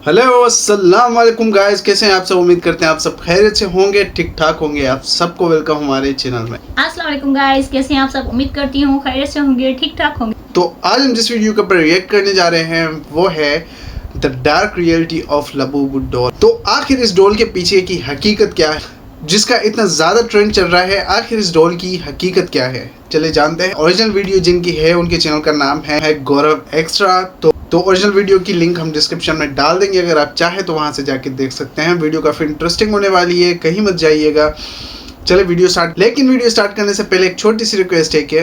Hello अस्सलाम वालेकुम guys, कैसे हैं आप सब। उम्मीद करते हैं आप सब खैरियत से होंगे, ठीक ठाक होंगे। आप सबको वेलकम हमारे चैनल में। अस्सलाम वालेकुम गाइस, कैसे हैं आप सब। उम्मीद करती हूँ खैरियत से होंगे, ठीक ठाक होंगे। तो आज हम जिस वीडियो के ऊपर रिएक्ट करने जा रहे हैं वो है the dark reality of Labubu doll. तो आखिर इस डॉल के पीछे की हकीकत क्या है जिसका इतना ज़्यादा ट्रेंड चल रहा है। आखिर इस डॉल की हकीकत क्या है, चले जानते हैं। ओरिजिनल वीडियो जिनकी है उनके चैनल का नाम है गौरव एक्स्ट्रा। तो ओरिजिनल वीडियो की लिंक हम डिस्क्रिप्शन में डाल देंगे, अगर आप चाहें तो वहां से जाके देख सकते हैं। वीडियो काफ़ी इंटरेस्टिंग होने वाली है, कहीं मत जाइएगा। चले वीडियो स्टार्ट। लेकिन वीडियो स्टार्ट करने से पहले एक छोटी सी रिक्वेस्ट है कि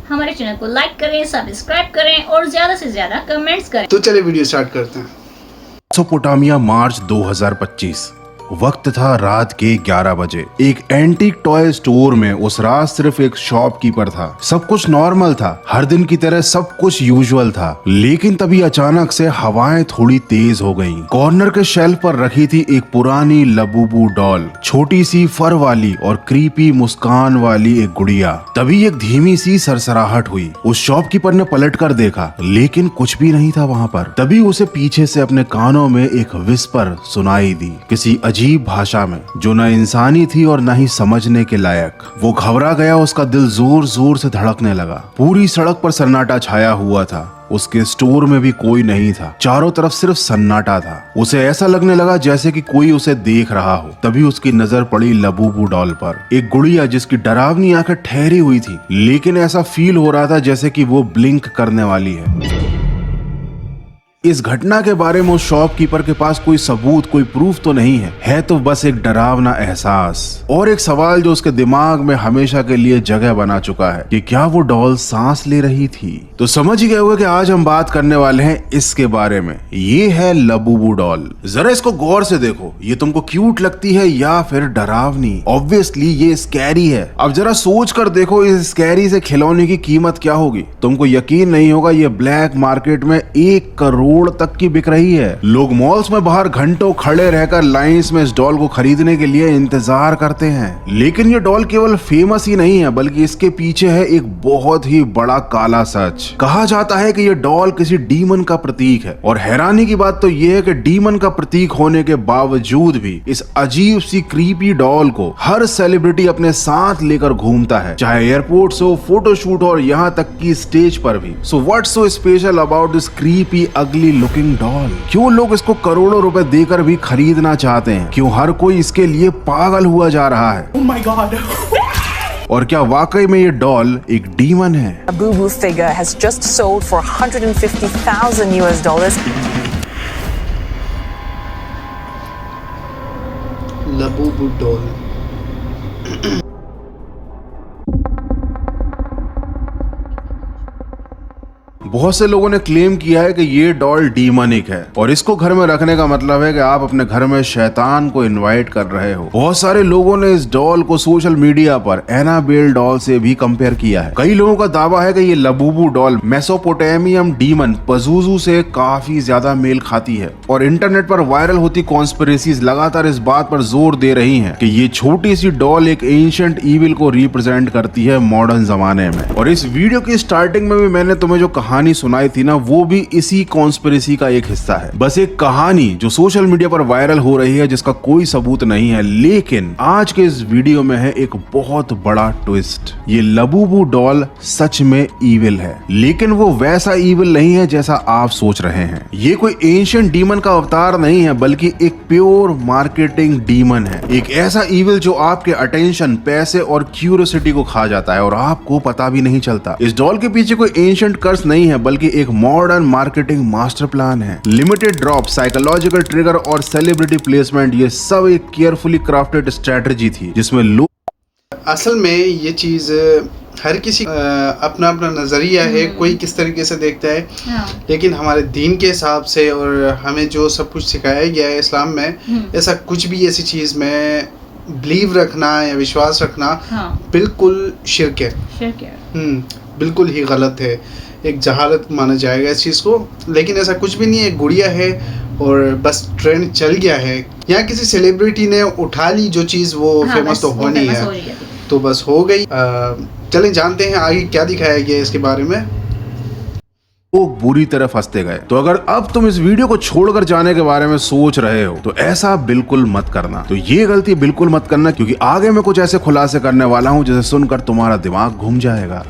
हमारे चैनल को लाइक करें, सब्सक्राइब करें और ज्यादा से ज्यादा कमेंट्स करें। तो चले वीडियो स्टार्ट करते हैं। मेसोपोटामिया, मार्च 2025। वक्त था रात के 11 बजे। एक एंटीक टॉय स्टोर में उस रात सिर्फ एक शॉपकीपर था। सब कुछ नॉर्मल था, हर दिन की तरह सब कुछ यूजुअल था। लेकिन तभी अचानक से हवाएं थोड़ी तेज हो गईं। कॉर्नर के शेल्फ पर रखी थी एक पुरानी लबूबू डॉल, छोटी सी फर वाली और क्रीपी मुस्कान वाली एक गुड़िया। तभी एक धीमी सी सरसराहट हुई। उस शॉपकीपर ने पलट कर देखा, लेकिन कुछ भी नहीं था वहाँ पर। तभी उसे पीछे से अपने कानों में एक विस्पर सुनाई दी, किसी अजीब भाषा में जो न इंसानी थी और न ही समझने के लायक। वो घबरा गया, उसका दिल जोर जोर से धड़कने लगा। पूरी सड़क पर सन्नाटा छाया हुआ था। उसके स्टोर में भी कोई नहीं था, चारों तरफ सिर्फ सन्नाटा था। उसे ऐसा लगने लगा जैसे कि कोई उसे देख रहा हो। तभी उसकी नजर पड़ी लबूबू डॉल पर, एक गुड़िया जिसकी डरावनी आंखें ठहरी हुई थी, लेकिन ऐसा फील हो रहा था जैसे कि वो ब्लिंक करने वाली है। इस घटना के बारे में उस शॉपकीपर के पास कोई सबूत, कोई प्रूफ तो नहीं है तो बस एक डरावना एहसास और एक सवाल जो उसके दिमाग में हमेशा के लिए जगह बना चुका है कि क्या वो डॉल सांस ले रही थी। तो समझ ही गए होंगे कि आज हम बात करने वाले हैं इसके बारे में। ये है लबूबू डॉल। जरा इसको गौर से देखो, ये तुमको क्यूट लगती है या फिर डरावनी? ऑब्वियसली ये स्कैरी है। अब जरा सोच कर देखो, इस स्कैरी से खिलौने की कीमत क्या होगी। तुमको यकीन नहीं होगा, ये ब्लैक मार्केट में 1 करोड़ तक की बिक रही है। लोग मॉल्स में बाहर घंटों खड़े रहकर लाइंस में इस डॉल को खरीदने के लिए इंतजार करते हैं। लेकिन ये डॉल केवल फेमस ही नहीं है, बल्कि इसके पीछे है एक बहुत ही बड़ा काला सच। कहा जाता है कि ये डॉल किसी डीमन का प्रतीक है, और हैरानी की बात तो ये है कि डीमन का प्रतीक होने के बावजूद भी इस अजीब सी क्रीपी डॉल को हर सेलिब्रिटी अपने साथ लेकर घूमता है, चाहे एयरपोर्ट हो, फोटोशूट और यहाँ तक की स्टेज पर भी। So what's so special about this creepy अगली लुकिंग डॉल? क्यों लोग इसको करोड़ों रुपए देकर भी खरीदना चाहते हैं? क्यों हर कोई इसके लिए पागल हुआ जा रहा है? Oh my God. और क्या वाकई में ये डॉल एक डीमन है? A boo-boo figure has just sold for $150,000. Labubu doll. बहुत से लोगों ने क्लेम किया है कि ये डॉल डीमनिक है, और इसको घर में रखने का मतलब है कि आप अपने घर में शैतान को इनवाइट कर रहे हो। बहुत सारे लोगों ने इस डॉल को सोशल मीडिया पर एनाबेल डॉल से भी कंपेयर किया है। कई लोगों का दावा है कि ये लबूबू डॉल मेसोपोटामियन डीमन पजूजू से काफी ज्यादा मेल खाती है, और इंटरनेट पर वायरल होती कॉन्स्पिरेसीज लगातार इस बात पर जोर दे रही है कि ये छोटी सी डॉल एक एंशिएंट ईविल को रिप्रेजेंट करती है मॉडर्न जमाने में। और इस वीडियो की स्टार्टिंग में भी मैंने तुम्हें जो कहानी सुनाई थी ना, वो भी इसी कॉन्स्पिरेसी का एक हिस्सा है। बस एक कहानी जो सोशल मीडिया पर वायरल हो रही है, जिसका कोई सबूत नहीं है। लेकिन आज के इस वीडियो में है एक बहुत बड़ा ट्विस्ट। ये लबूबू डॉल सच में ईविल है, लेकिन वो वैसा ईविल नहीं है जैसा आप सोच रहे हैं। ये कोई एंशिएंट डीमन का अवतार नहीं है, बल्कि एक प्योर मार्केटिंग डीमन है। एक ऐसा ईविल जो आपके अटेंशन, पैसे और क्यूरियोसिटी को खा जाता है, और आपको पता भी नहीं चलता। इस डॉल के पीछे कोई एंशिएंट कर्स नहीं है, बल्कि एक मॉडर्न मार्केटिंग मास्टर प्लान है। लिमिटेड ड्रॉप, साइकोलॉजिकल ट्रिगर और सेलिब्रिटी प्लेसमेंट, ये सब एक केयरफुली क्राफ्टेड स्ट्रेटजी थी, जिसमें लोग असल में ये चीज़ हर किसी अपना अपना नज़रिया है, कोई किस तरीके से देखता है। लेकिन हमारे दीन के हिसाब से और हमें जो सब कुछ सिखाया गया है इस्लाम में, ऐसा कुछ भी ऐसी चीज़ में बिलीव रखना या विश्वास रखना बिल्कुल शिर्क है। बिल्कुल ही गलत है, एक जहालत माना जाएगा इस चीज़ को। लेकिन ऐसा कुछ भी नहीं है, गुड़िया है और बस ट्रेंड चल गया है, या किसी सेलिब्रिटी ने उठा ली जो चीज़, वो फेमस तो होनी है, तो बस हो गई। चलें जानते हैं आगे क्या दिखाया गया इसके बारे में। लोग बुरी तरह फंसते गए। तो अगर अब तुम इस वीडियो को छोड़कर जाने के बारे में सोच रहे हो तो ऐसा बिल्कुल मत करना। तो ये गलती बिल्कुल मत करना, क्योंकि आगे मैं कुछ ऐसे खुलासे करने वाला हूँ जिसे सुनकर तुम्हारा दिमाग घूम जाएगा।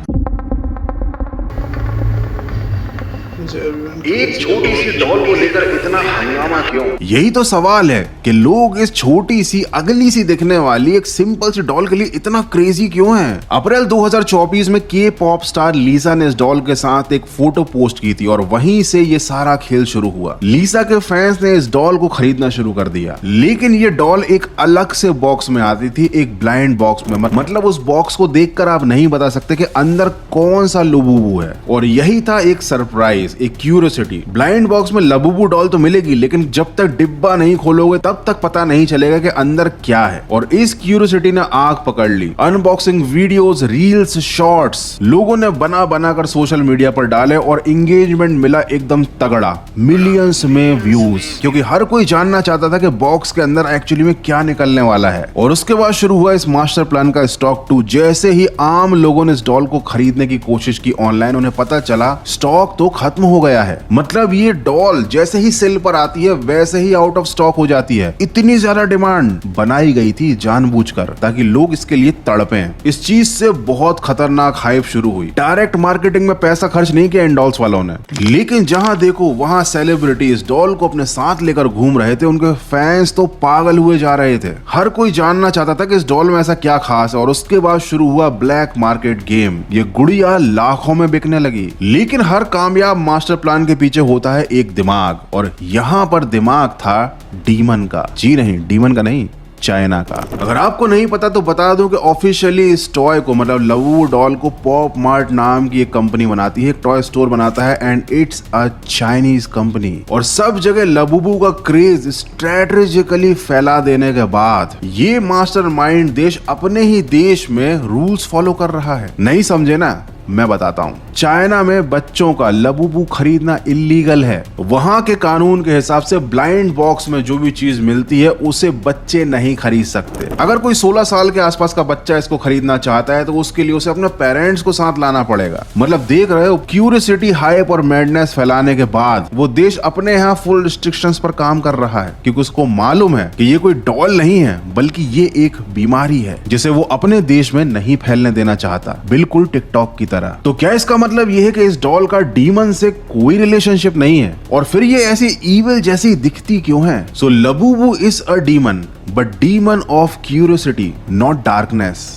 एक छोटी सी डॉल को लेकर इतना हंगामा क्यों? यही तो सवाल है कि लोग इस छोटी सी अगली सी दिखने वाली एक सिंपल सी डॉल के लिए इतना क्रेजी क्यों हैं? अप्रैल 2024 में के पॉप स्टार लीसा ने इस डॉल के साथ एक फोटो पोस्ट की थी और वहीं से ये सारा खेल शुरू हुआ। लीसा के फैंस ने इस डॉल को खरीदना शुरू कर दिया, लेकिन ये डॉल एक अलग से बॉक्स में आती थी, एक ब्लाइंड बॉक्स में। मतलब उस बॉक्स को देखकर आप नहीं बता सकते कि अंदर कौन सा लबूबू है। और यही था एक सरप्राइज, एक क्यूरियोसिटी। ब्लाइंड बॉक्स में लबूबू डॉल तो मिलेगी, लेकिन जब तक डिब्बा नहीं खोलोगे तब तक पता नहीं चलेगा कि अंदर क्या है। और इस क्यूरियोसिटी ने आग पकड़ ली। अनबॉक्सिंग वीडियोस, रील्स, शॉर्ट्स लोगों ने बना बनाकर सोशल मीडिया पर डाले और एंगेजमेंट मिला एकदम तगड़ा, मिलियंस में व्यूज, क्योंकि हर कोई जानना चाहता था कि बॉक्स के अंदर एक्चुअली में क्या निकलने वाला है। और उसके बाद शुरू हुआ इस मास्टर प्लान का स्टॉक 2। जैसे ही आम लोगों ने इस डॉल को खरीदने की कोशिश की ऑनलाइन, उन्हें पता चला स्टॉक तो खत्म हो गया है। मतलब ये डॉल जैसे ही सेल पर आती है वैसे ही आउट ऑफ स्टॉक हो जाती है। इतनी ज्यादा डिमांड बनाई गई थी जानबूझकर ताकि लोग इसके लिए तड़पें। इस चीज से बहुत खतरनाक हाइप शुरू हुई। डायरेक्ट मार्केटिंग में पैसा खर्च नहीं किया इन डॉल्स वालों ने, लेकिन जहां देखो वहां सेलिब्रिटी इस डॉल को अपने साथ लेकर घूम रहे थे। उनके फैंस तो पागल हुए जा रहे थे। हर कोई जानना चाहता था कि इस डॉल में ऐसा क्या खास है। और उसके बाद शुरू हुआ ब्लैक मार्केट गेम। ये गुड़िया लाखों में बिकने लगी। लेकिन हर कामयाब मास्टर प्लान के पीछे होता है एक दिमाग, और यहाँ पर दिमाग था डीमन का। जी नहीं, डीमन का नहीं, चाइना का। अगर आपको नहीं पता तो बता दूं कि ऑफिशियली इस टॉय को, मतलब लबूबू डॉल को, पॉप मार्ट नाम की एक कंपनी बनाती है, एक टॉय स्टोर बनाता है, and it's a Chinese company. और सब जगह लबूबू का क्रेज स्ट्रेटेजिकली फैला देने के बाद ये मास्टरमाइंड देश अपने ही देश में रूल्स फॉलो कर रहा है। नहीं समझे ना? मैं बताता हूँ। चाइना में बच्चों का लबूबू खरीदना इलीगल है। वहां के कानून के हिसाब से ब्लाइंड बॉक्स में जो भी चीज मिलती है उसे बच्चे नहीं खरीद सकते। अगर कोई 16 साल के आसपास का बच्चा इसको खरीदना चाहता है तो उसके लिए उसे अपने पेरेंट्स को साथ लाना पड़ेगा। मतलब देख रहे हो, क्यूरियोसिटी, हाइप और मैडनेस फैलाने के बाद वो देश अपने यहाँ फुल रिस्ट्रिक्शंस पर काम कर रहा है, क्योंकि उसको मालूम है कि ये कोई डॉल नहीं है बल्कि ये एक बीमारी है जिसे वो अपने देश में नहीं फैलने देना चाहता, बिल्कुल टिकटॉक की तरह। तो क्या इसका मतलब यह है कि इस डॉल का डीमन से कोई रिलेशनशिप नहीं है? और फिर ये ऐसी इविल जैसी दिखती क्यों है? So Labubu is a demon, but demon of curiosity, not darkness.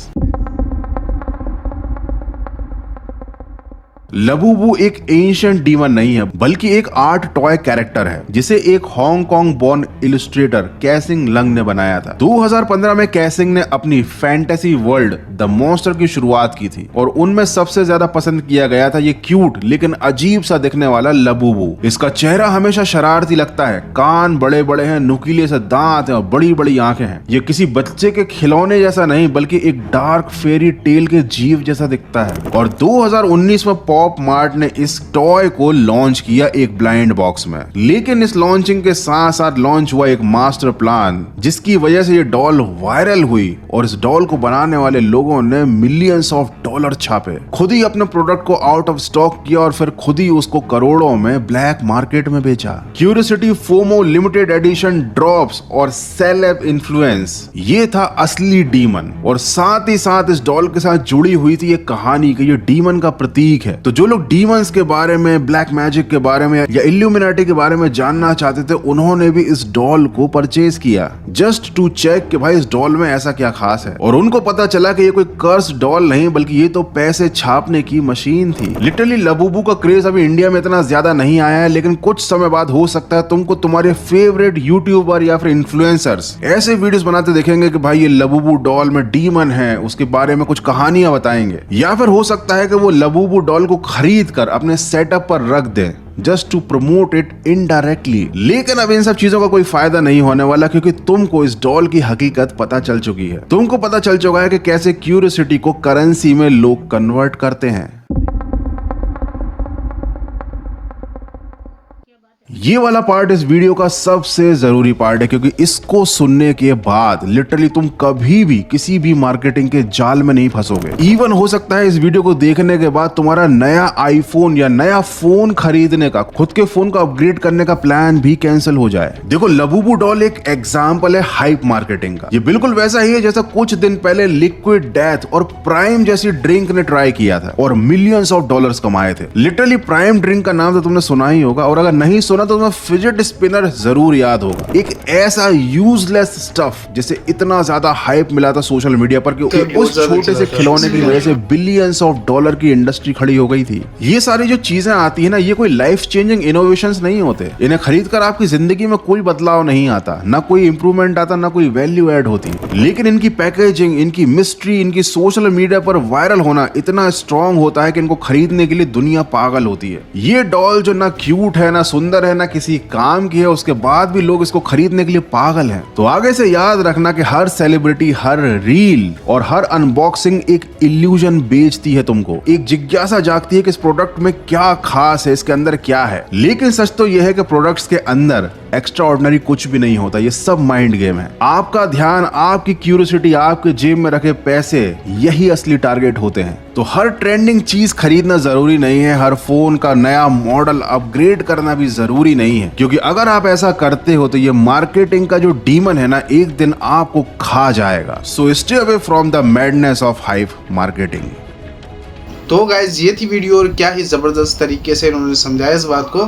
Labubu एक एंशिएंट डीमन नहीं है बल्कि एक आर्ट टॉय कैरेक्टर है जिसे एक हांगकांग बोर्न इलस्ट्रेटर कैसिंग लंग ने बनाया था। 2015 में कैसिंग ने अपनी फैंटेसी वर्ल्ड द मॉन्स्टर की शुरुआत की थी और उनमें सबसे ज्यादा पसंद किया गया था ये क्यूट लेकिन अजीब सा दिखने वाला लबूबू। इसका चेहरा हमेशा शरारती लगता है, कान बड़े बड़े हैं, नुकीले से दांत हैं और बड़ी बड़ी आंखें हैं। ये किसी बच्चे के खिलौने जैसा नहीं बल्कि एक डार्क फेरी टेल के जीव जैसा दिखता है। और 2019 में पॉप मार्ट ने इस टॉय को लॉन्च किया एक ब्लाइंड बॉक्स में। लेकिन इस लॉन्चिंग के साथ साथ लॉन्च हुआ एक मास्टर प्लान जिसकी वजह से ये डॉल वायरल हुई और इस डॉल को बनाने वाले लोगों ने मिलियंस ऑफ डॉलर छापे, खुद ही अपने प्रोडक्ट को आउट ऑफ स्टॉक किया और फिर खुद ही उसको करोड़ों में ब्लैक मार्केट में बेचा। Curiosity, FOMO, limited edition, drops और सेलेब इन्फ्लुएंस, ये था असली डीमन। और साथ ही साथ इस डॉल के साथ जुड़ी हुई थी एक कहानी कि ये डीमन का प्रतीक है। तो जो लोग डीमंस के बारे में, ब्लैक मैजिक के बारे में या इल्यूमिनाटी के बारे में जानना चाहते थे उन्होंने भी इस डॉल को परचेज किया जस्ट टू चेक कि भाई इस डॉल में ऐसा क्या खास है। और उनको पता चला कि ये कोई कर्स डॉल नहीं बल्कि ये तो पैसे छापने की मशीन थी। लिटरली लबूबू का क्रेज अभी इंडिया में इतना ज्यादा नहीं आया है, लेकिन कुछ समय बाद हो सकता है तुमको तुम्हारे फेवरेट यूट्यूबर या फिर इन्फ्लुएंसर्स ऐसे वीडियोस बनाते देखेंगे कि भाई ये लबूबू डॉल में डीमन है, उसके बारे में कुछ कहानियां बताएंगे। या फिर हो सकता है कि वो लबूबू डॉल को खरीद कर अपने सेटअप पर रख दें just to promote it indirectly. लेकिन अब इन सब चीजों का कोई फायदा नहीं होने वाला क्योंकि तुमको इस डॉल की हकीकत पता चल चुकी है। तुमको पता चल चुका है कि कैसे क्यूरियोसिटी को करेंसी में लोग कन्वर्ट करते हैं। ये वाला पार्ट इस वीडियो का सबसे जरूरी पार्ट है, क्योंकि इसको सुनने के बाद लिटरली तुम कभी भी किसी भी मार्केटिंग के जाल में नहीं फंसोगे। इवन हो सकता है इस वीडियो को देखने के बाद तुम्हारा नया आईफोन या नया फोन खरीदने का, खुद के फोन को अपग्रेड करने का प्लान भी कैंसिल हो जाए। देखो, लबूबू डॉल एक एग्जाम्पल है हाइप मार्केटिंग का। ये बिल्कुल वैसा ही है जैसा कुछ दिन पहले लिक्विड डेथ और प्राइम जैसी ड्रिंक ने ट्राई किया था और मिलियंस ऑफ डॉलर्स कमाए थे। लिटरली प्राइम ड्रिंक का नाम तो तुमने सुना ही होगा, और अगर नहीं सुना तो तुम्हें फिजेट स्पिनर जरूर याद होगा। एक ऐसा यूजलेस स्टफ जिसे इतना ज्यादा हाइप मिला था सोशल मीडिया पर कि उस छोटे से खिलौने की वजह से बिलियंस ऑफ डॉलर की इंडस्ट्री खड़ी हो गई थी। ये सारी जो चीजें आती है ना, ये कोई लाइफ चेंजिंग इनोवेशंस नहीं होते। इन्हें खरीद कर आपकी जिंदगी में कोई बदलाव नहीं आता, ना कोई इंप्रूवमेंट आता, ना कोई वैल्यू ऐड होती। लेकिन इनकी पैकेजिंग, इनकी मिस्ट्री, इनकी सोशल मीडिया पर वायरल होना इतना स्ट्रॉन्ग होता है कि इनको खरीदने के लिए दुनिया पागल होती है। ये डॉल जो ना क्यूट है, ना सुंदर है, ना किसी काम की है, उसके बाद भी लोग इसको खरीदने के लिए पागल हैं। तो आगे से याद रखना कि हर सेलिब्रिटी, हर रील और हर अनबॉक्सिंग एक इल्यूजन बेचती है तुमको। एक जिज्ञासा जागती है कि इस प्रोडक्ट में क्या खास है, इसके अंदर क्या है। लेकिन सच तो यह है कि प्रोडक्ट्स के अंदर एक्स्ट्रा ऑर्डिनरी कुछ भी नहीं होता। ये सब माइंड गेम है। आपका ध्यान, आपकी क्यूरियोसिटी, आपके जेब में रखे पैसे, यही असली टारगेट होते हैं। तो हर ट्रेंडिंग चीज खरीदना जरूरी नहीं है, हर फोन का नया मॉडल अपग्रेड करना भी जरूरी नहीं है, क्योंकि अगर आप ऐसा करते हो तो ये मार्केटिंग का जो डीमन है ना, एक दिन आपको खा जाएगा। So stay away from the madness of hype marketing. तो गाइज, ये थी वीडियो और क्या ही ज़बरदस्त तरीके से इन्होंने समझाया इस बात को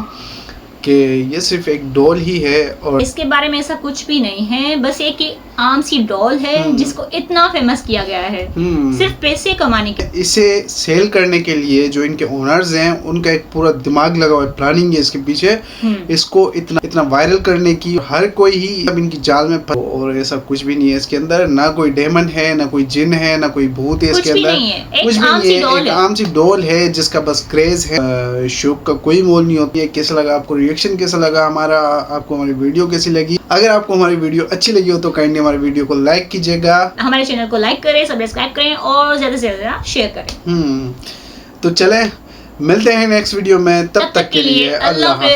कि ये सिर्फ एक डॉल ही है और इसके बारे में ऐसा कुछ भी नहीं है। बस एक ही आम सी डॉल है जिसको इतना फेमस किया गया है सिर्फ पैसे कमाने के। इसे सेल करने के लिए जो इनके ओनर्स हैं उनका एक पूरा दिमाग लगा हुआ है, प्लानिंग है इसके पीछे। इसको इतना वायरल करने की हर कोई ही अब इनकी जाल में और ऐसा कुछ भी नहीं है इसके अंदर। ना कोई डेमन है, ना कोई जिन है, ना कोई भूत है इसके अंदर। कुछ भी नहीं है, एक आम सी डॉल है जिसका बस क्रेज है। शौक का कोई मोल नहीं होती है। कैसा लगा आपको, रिएक्शन कैसा लगा हमारा, आपको हमारी वीडियो कैसी लगी? अगर आपको हमारी वीडियो अच्छी लगी हो तो काइंडली हमारी वीडियो को लाइक कीजिएगा, हमारे चैनल को लाइक करें, सब्सक्राइब करें और ज्यादा से ज्यादा शेयर करें। तो चले मिलते हैं नेक्स्ट वीडियो में, तब तक के लिए अल्लाह हाफ़िज़।